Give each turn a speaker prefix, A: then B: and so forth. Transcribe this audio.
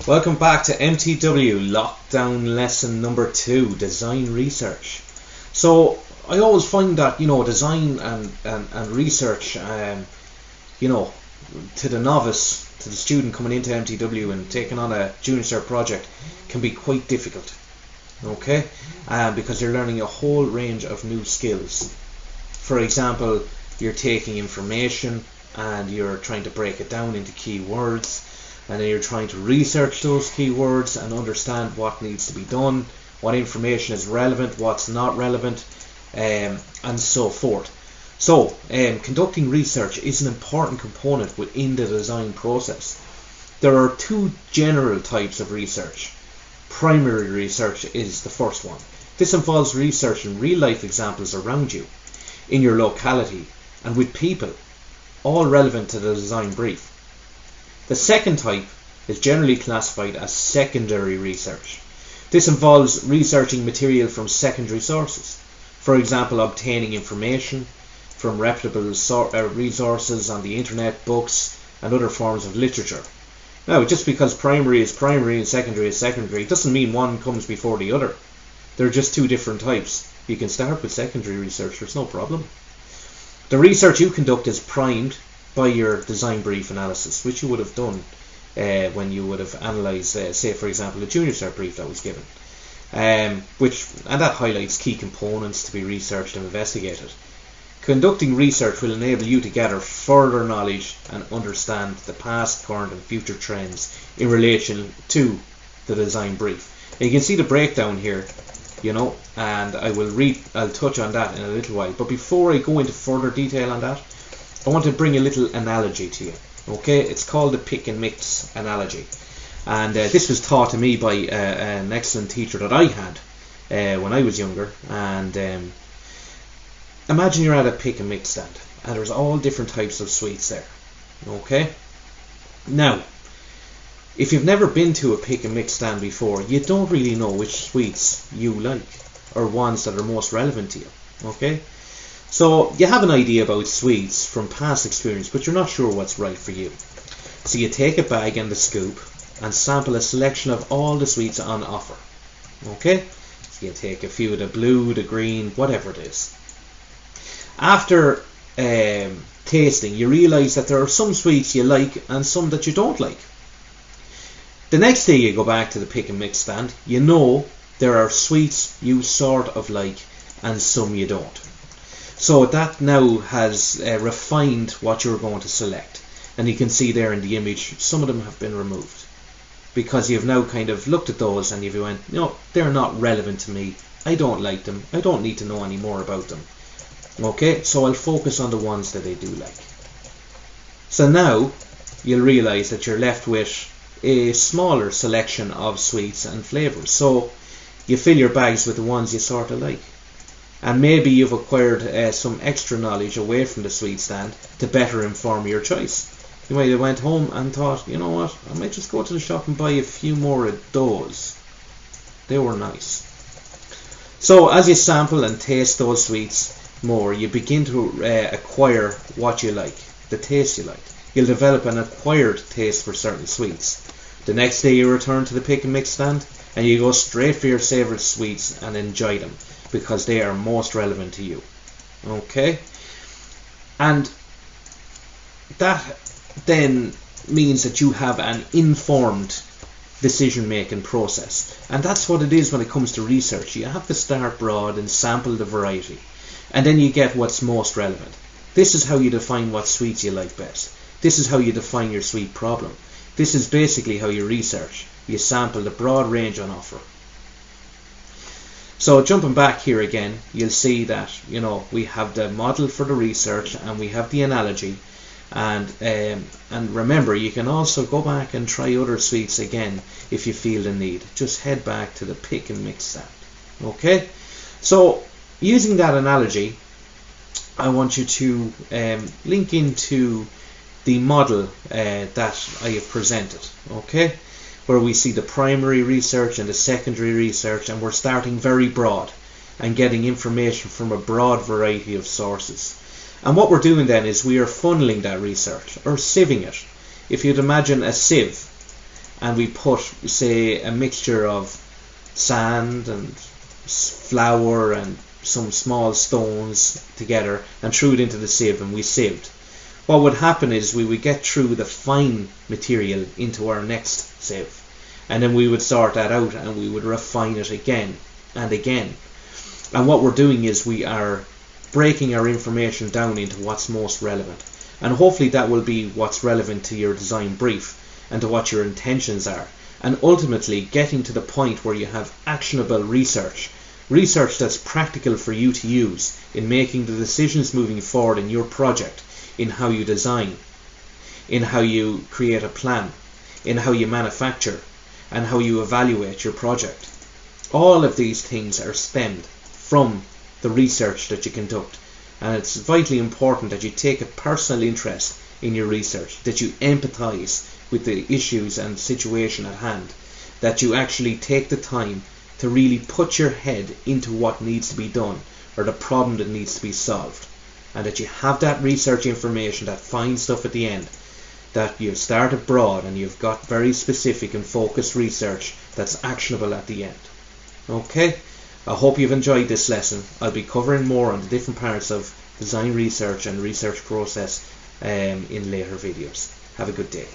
A: Welcome back to MTW Lockdown Lesson number 2, Design Research. So I always find that, design and research, to the novice, to the student coming into MTW and taking on a junior cert project can be quite difficult, okay? Because you're learning a whole range of new skills. For example, you're taking information and you're trying to break it down into keywords, and then you're trying to research those keywords and understand what needs to be done, what information is relevant, what's not relevant, and so forth. So conducting research is an important component within the design process. There are two general types of research. Primary research is the first one. This involves research in real life examples around you, in your locality, and with people, all relevant to the design brief. The second type is generally classified as secondary research. This involves researching material from secondary sources. For example, obtaining information from reputable resources on the internet, books, and other forms of literature. Now, just because primary is primary and secondary is secondary doesn't mean one comes before the other. They're just two different types. You can start with secondary research, there's no problem. The research you conduct is primed by your design brief analysis, which you would have done when you would have analysed, say for example, a junior cert brief that was given, and that highlights key components to be researched and investigated. Conducting research will enable you to gather further knowledge and understand the past, current and future trends in relation to the design brief. And you can see the breakdown here, and I'll touch on that in a little while. But before I go into further detail on that, I want to bring a little analogy to you. Okay, it's called the pick and mix analogy, and this was taught to me by an excellent teacher that I had when I was younger. And imagine you're at a pick and mix stand, and there's all different types of sweets there. Okay, now if you've never been to a pick and mix stand before, you don't really know which sweets you like or ones that are most relevant to you. Okay. So you have an idea about sweets from past experience, but you're not sure what's right for you. So you take a bag and a scoop and sample a selection of all the sweets on offer. Okay? So you take a few of the blue, the green, whatever it is. After tasting, you realise that there are some sweets you like and some that you don't like. The next day you go back to the pick and mix stand, you know there are sweets you sort of like and some you don't. So that now has refined what you're going to select, and you can see there in the image some of them have been removed because you've now kind of looked at those and you've went, no, they're not relevant to me, I don't like them, I don't need to know any more about them. Okay, so I'll focus on the ones that I do like. So now you'll realise that you're left with a smaller selection of sweets and flavours, so you fill your bags with the ones you sort of like. And maybe you've acquired some extra knowledge away from the sweet stand to better inform your choice. You might have went home and thought, you know what, I might just go to the shop and buy a few more of those. They were nice. So as you sample and taste those sweets more, you begin to acquire what you like, the taste you like. You'll develop an acquired taste for certain sweets. The next day you return to the pick and mix stand and you go straight for your favourite sweets and enjoy them, because they are most relevant to you. Okay? And that then means that you have an informed decision making process. And that's what it is when it comes to research. You have to start broad and sample the variety, and then you get what's most relevant. This is how you define what sweets you like best. This is how you define your sweet problem. This is basically how you research. You sample the broad range on offer. So jumping back here again, you'll see that we have the model for the research and we have the analogy, and remember, you can also go back and try other sweets again if you feel the need. Just head back to the pick and mix stand. Okay, so using that analogy, I want you to link into the model that I have presented. Okay, where we see the primary research and the secondary research, and we're starting very broad and getting information from a broad variety of sources. And what we're doing then is we are funneling that research, or sieving it. If you'd imagine a sieve, and we put, say, a mixture of sand and flour and some small stones together and threw it into the sieve, and we sieved. What would happen is we would get through the fine material into our next sieve, and then we would sort that out and we would refine it again and again. And what we're doing is we are breaking our information down into what's most relevant, and hopefully that will be what's relevant to your design brief and to what your intentions are, and ultimately getting to the point where you have actionable research that's practical for you to use in making the decisions moving forward in your project, in how you design, in how you create a plan, in how you manufacture, and how you evaluate your project. All of these things are stemmed from the research that you conduct, and it's vitally important that you take a personal interest in your research, that you empathize with the issues and situation at hand, that you actually take the time to really put your head into what needs to be done or the problem that needs to be solved, and that you have that research information, that fine stuff at the end, that you've started broad and you've got very specific and focused research that's actionable at the end. Okay, I hope you've enjoyed this lesson. I'll be covering more on the different parts of design research and research process in later videos. Have a good day.